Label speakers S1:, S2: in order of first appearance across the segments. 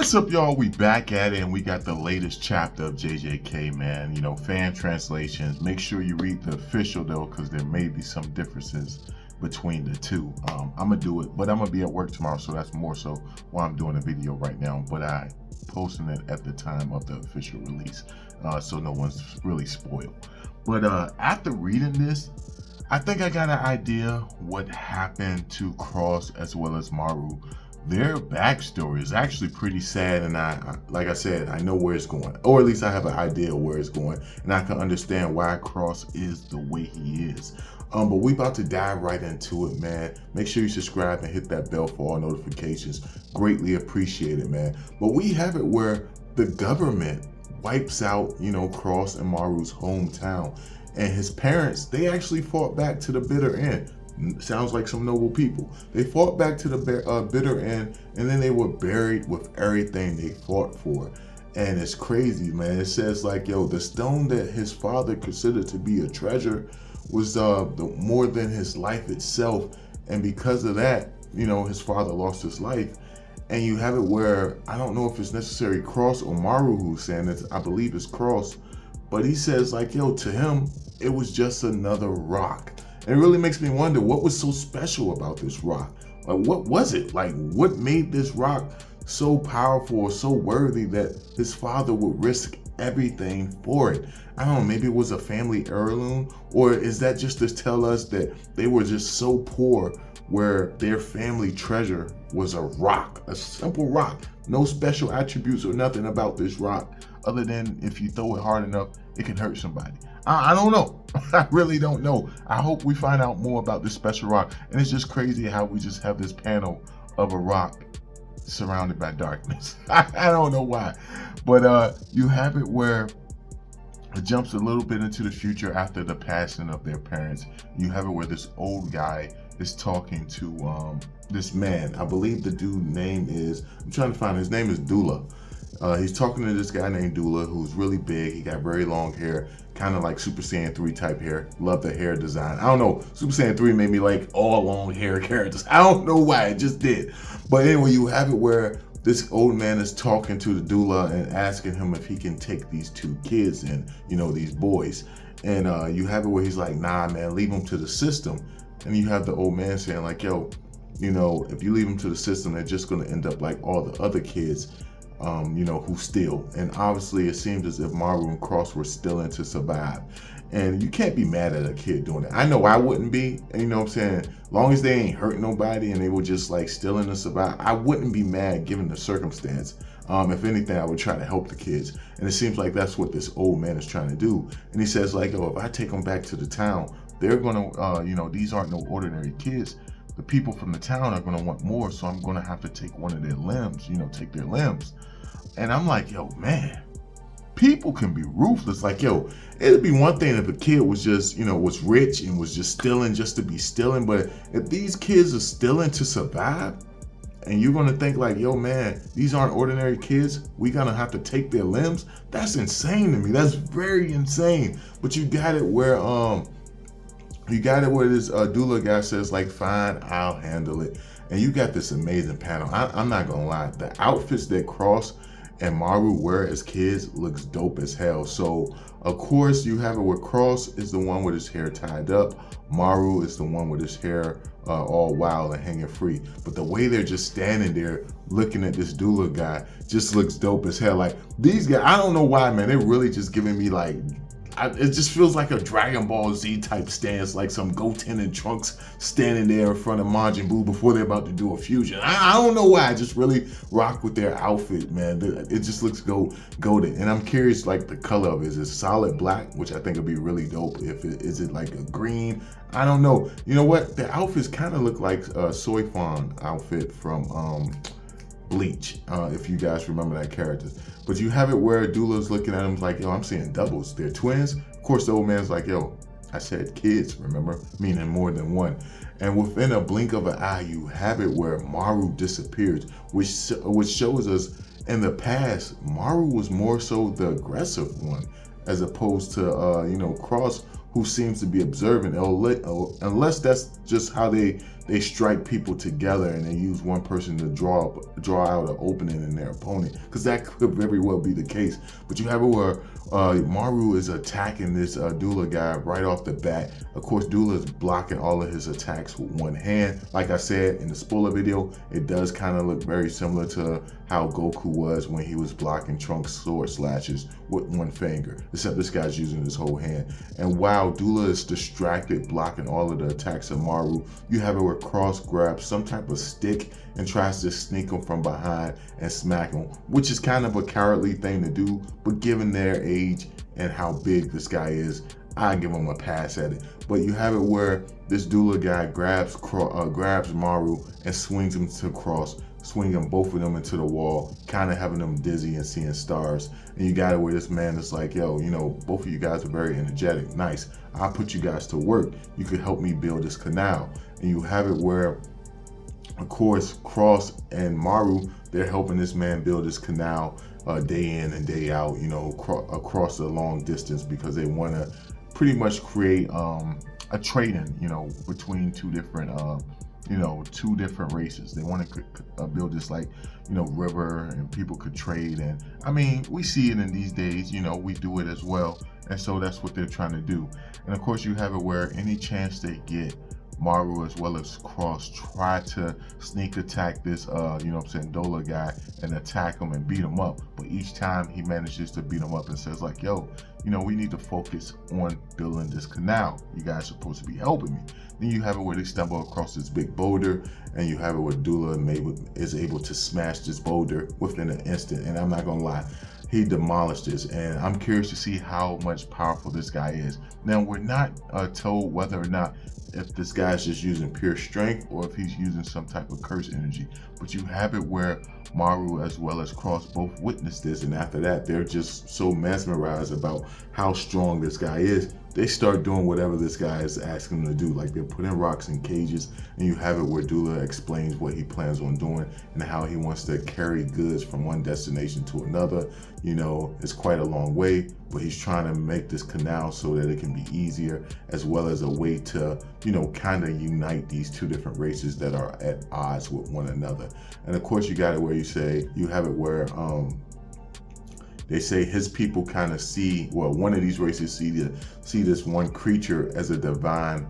S1: What's up, y'all? We back at it, and we got the latest chapter of JJK, man. You know, fan translations. Make sure you read the official, though, because there may be some differences between the two. I'm going to do it, but I'm going to be at work tomorrow, so that's more so why I'm doing a video right now. But I posting it at the time of the official release, so no one's really spoiled. But after reading this, I think I got an idea what happened to Cross as well as Maru. Their backstory is actually pretty sad, and like I said, I know where it's going, or at least I have an idea of where it's going, and I can understand why Cross is the way he is. But we about to dive right into it, man. Make sure you subscribe and hit that bell for all notifications. Greatly appreciate it, man. But we have it where the government wipes out, Cross and Maru's hometown, and his parents, they actually fought back to the bitter end. Sounds like some noble people. They fought back to the bitter end, and then they were buried with everything they fought for. And it's crazy, man. It says like, the stone that his father considered to be a treasure was more than his life itself. And because of that, his father lost his life. And you have it where, I don't know if it's necessarily Cross or Maru who's saying it. I believe it's Cross. But he says like, to him, it was just another rock. And it really makes me wonder, what was so special about this rock? Like, what was it? Like, what made this rock so powerful or so worthy that his father would risk everything for it? I don't know, maybe it was a family heirloom, or is that just to tell us that they were just so poor where their family treasure was a rock, a simple rock, no special attributes or nothing about this rock other than if you throw it hard enough, it can hurt somebody. I don't know. I really don't know. I hope we find out more about this special rock. And it's just crazy how we just have this panel of a rock surrounded by darkness. I don't know why. But you have it where it jumps a little bit into the future after the passing of their parents. You have it where this old guy is talking to this man. I believe the dude's name is, I'm trying to find, his name is Dula. He's talking to this guy named Dula who's really big. He got very long hair, kind of like Super Saiyan 3 type hair. Love the hair design. I don't know. Super Saiyan 3 made me like all long hair characters. I don't know why, it just did. But anyway, you have it where this old man is talking to the Dula and asking him if he can take these two kids and, these boys. And you have it where he's like, nah, man, leave them to the system. And you have the old man saying like, if you leave them to the system, they're just going to end up like all the other kids. Who steal. And obviously it seems as if Maru and Cross were stealing to survive. And you can't be mad at a kid doing it. I know I wouldn't be, you know what I'm saying? As long as they ain't hurting nobody and they were just like stealing to survive, I wouldn't be mad given the circumstance. If anything, I would try to help the kids. And it seems like that's what this old man is trying to do. And he says like, if I take them back to the town, they're gonna, these aren't no ordinary kids. The people from the town are going to want more, so I'm going to have to take one of their limbs, take their limbs. And I'm like, man, people can be ruthless. Like, it'd be one thing if a kid was just, was rich and was just stealing just to be stealing. But if these kids are stealing to survive, and you're going to think like, man, these aren't ordinary kids, we going to have to take their limbs. That's insane to me. That's very insane. But you got it where, this Dula guy says like, fine, I'll handle it. And you got this amazing panel. I'm not gonna lie, the outfits that Cross and Maru wear as kids looks dope as hell. So of course you have it where Cross is the one with his hair tied up, Maru is the one with his hair all wild and hanging free. But the way they're just standing there looking at this Dula guy just looks dope as hell. Like these guys, I don't know why, man, they're really just giving me like, it just feels like a Dragon Ball Z type stance, like some Goten and Trunks standing there in front of Majin Buu before they're about to do a fusion. I don't know why, I just really rock with their outfit, man. It just looks goated. And I'm curious, like the color of it. Is it solid black, which I think would be really dope. Is it like a green? I don't know. You know what? The outfits kind of look like a Soifon outfit from Bleach, if you guys remember that character. But you have it where Dula's looking at him like, I'm seeing doubles. They're twins. Of course, the old man's like, I said kids, remember? Meaning more than one. And within a blink of an eye, you have it where Maru disappears, which shows us in the past, Maru was more so the aggressive one, as opposed to, Cross, who seems to be observant, unless that's just how they strike people together, and they use one person to draw out an opening in their opponent, because that could very well be the case. But you have it where Maru is attacking this Dula guy right off the bat. Of course, Dula is blocking all of his attacks with one hand. Like I said in the spoiler video, it does kind of look very similar to how Goku was when he was blocking Trunks' sword slashes with one finger, except this guy's using his whole hand. And while Dula is distracted blocking all of the attacks of Maru, you have it where Cross grabs some type of stick and tries to sneak him from behind and smack him, which is kind of a cowardly thing to do, but given their age and how big this guy is, I give him a pass at it. But you have it where this Dula guy grabs Maru and swings him to Cross, swinging both of them into the wall, kind of having them dizzy and seeing stars. And you got it where this man is like, yo, you know, both of you guys are very energetic. Nice. I'll put you guys to work. You could help me build this canal. And you have it where, of course, Cross and Maru, they're helping this man build this canal day in and day out, you know, across a long distance, because they want to pretty much create a trading, you know, between two different races. They want to build this, like, you know, river, and people could trade. And I mean, we see it in these days, you know, we do it as well. And so that's what they're trying to do. And of course, you have it where any chance they get, Maru as well as Cross try to sneak attack this, Dula guy, and attack him and beat him up. But each time he manages to beat him up and says like, yo, you know, we need to focus on building this canal. You guys are supposed to be helping me. Then you have it where they stumble across this big boulder, and you have it where Dula is able to smash this boulder within an instant. And I'm not gonna lie, he demolished this, and I'm curious to see how much powerful this guy is. Now, we're not told whether or not if this guy's just using pure strength or if he's using some type of curse energy. But you have it where Maru as well as Cross both witnessed this, and after that, they're just so mesmerized about how strong this guy is. They start doing whatever this guy is asking them to do. Like, they're putting rocks in cages, and you have it where Dula explains what he plans on doing and how he wants to carry goods from one destination to another. You know, it's quite a long way, but he's trying to make this canal so that it can be easier, as well as a way to, you know, kind of unite these two different races that are at odds with one another. And of course, you got it where you have it where they say his people kind of see, well, one of these races see this one creature as a divine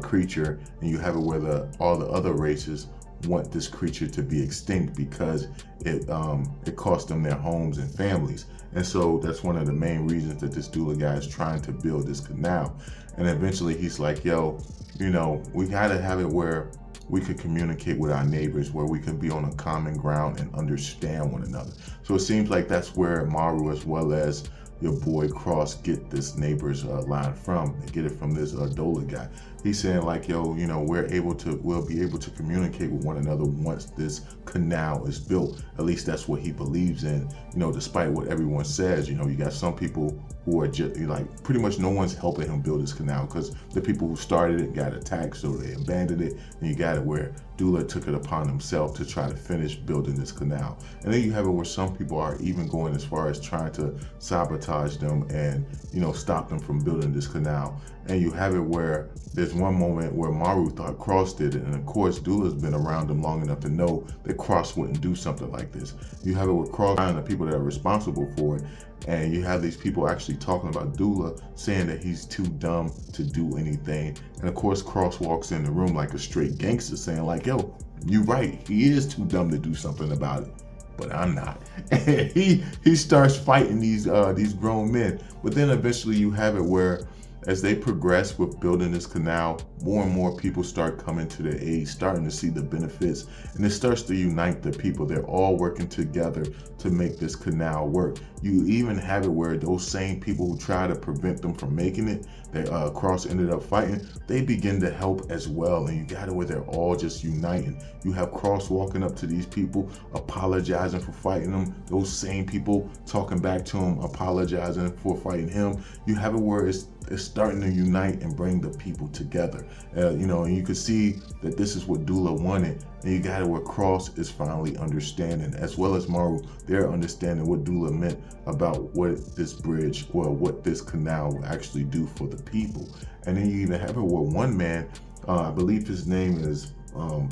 S1: creature, and you have it where all the other races want this creature to be extinct because it cost them their homes and families. And so that's one of the main reasons that this Dula guy is trying to build this canal. And eventually he's like, yo, you know, we gotta have it where we could communicate with our neighbors, where we can be on a common ground and understand one another. So it seems like that's where Maru as well as your boy Cross get this neighbor's line from. They get it from this Dula guy. He's saying like, yo, you know, we'll be able to communicate with one another once this canal is built. At least that's what he believes in, you know, despite what everyone says. You know, you got some people who are just like, pretty much no one's helping him build this canal, because the people who started it got attacked, so they abandoned it. And you got it where Dula took it upon himself to try to finish building this canal. And then you have it where some people are even going as far as trying to sabotage them and, you know, stop them from building this canal. And you have it where there's one moment where Maru thought Cross did it, and of course Dula's been around him long enough to know that Cross wouldn't do something like this. You have it with Cross and the people that are responsible for it, and you have these people actually talking about Dula, saying that he's too dumb to do anything. And of course Cross walks in the room like a straight gangster, saying like, yo, you right, he is too dumb to do something about it, but I'm not. And he starts fighting these grown men. But then eventually you have it where, as they progress with building this canal, more and more people start coming to their aid, starting to see the benefits, and it starts to unite the people. They're all working together to make this canal work. You even have it where those same people who try to prevent them from making it, that Cross ended up fighting, they begin to help as well. And you got it where they're all just uniting. You have Cross walking up to these people, apologizing for fighting them. Those same people talking back to him, apologizing for fighting him. You have it where it's starting to unite and bring the people together. You know, and you can see that this is what Dula wanted. And you got it where Cross is finally understanding, as well as Maru, they're understanding what Dula meant about what this bridge or what this canal will actually do for the people. And then you even have it where one man I believe his name is,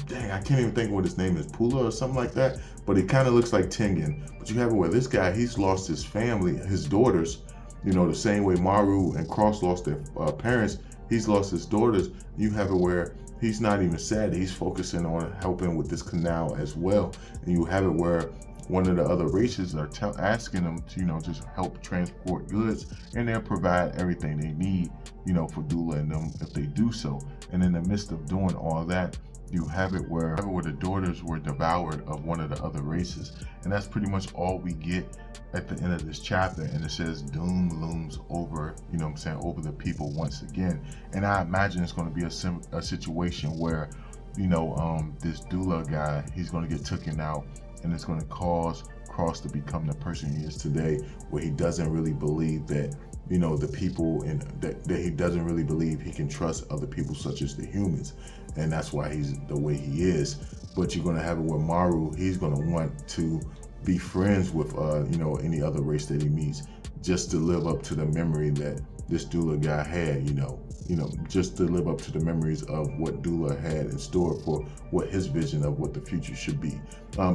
S1: dang, I can't even think of what his name is, Pula or something like that. But he kind of looks like Tengen. But you have it where this guy, he's lost his family, his daughters, you know, the same way Maru and Cross lost their parents. He's lost his daughters. You have it where he's not even sad. He's focusing on helping with this canal as well. And you have it where one of the other races are asking them to, you know, just help transport goods, and they'll provide everything they need, you know, for Dula and them if they do so. And in the midst of doing all that, you have it where the daughters were devoured of one of the other races. And that's pretty much all we get at the end of this chapter. And it says doom looms over, you know what I'm saying, over the people once again. And I imagine it's going to be a situation where, you know, this Dula guy, he's going to get taken out, and it's going to cause Cross to become the person he is today, where he doesn't really believe that, you know, the people, and that he doesn't really believe he can trust other people such as the humans. And that's why he's the way he is. But you're going to have it where Maru, he's going to want to be friends with, you know, any other race that he meets, just to live up to the memory that this Dula guy had, you know, just to live up to the memories of what Dula had in store for what his vision of what the future should be.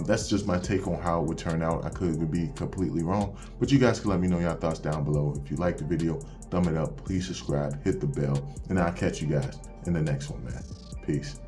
S1: That's just my take on how it would turn out. I could be completely wrong, but you guys can let me know your thoughts down below. If you like the video, thumb it up, please subscribe, hit the bell, and I'll catch you guys in the next one, man. Peace.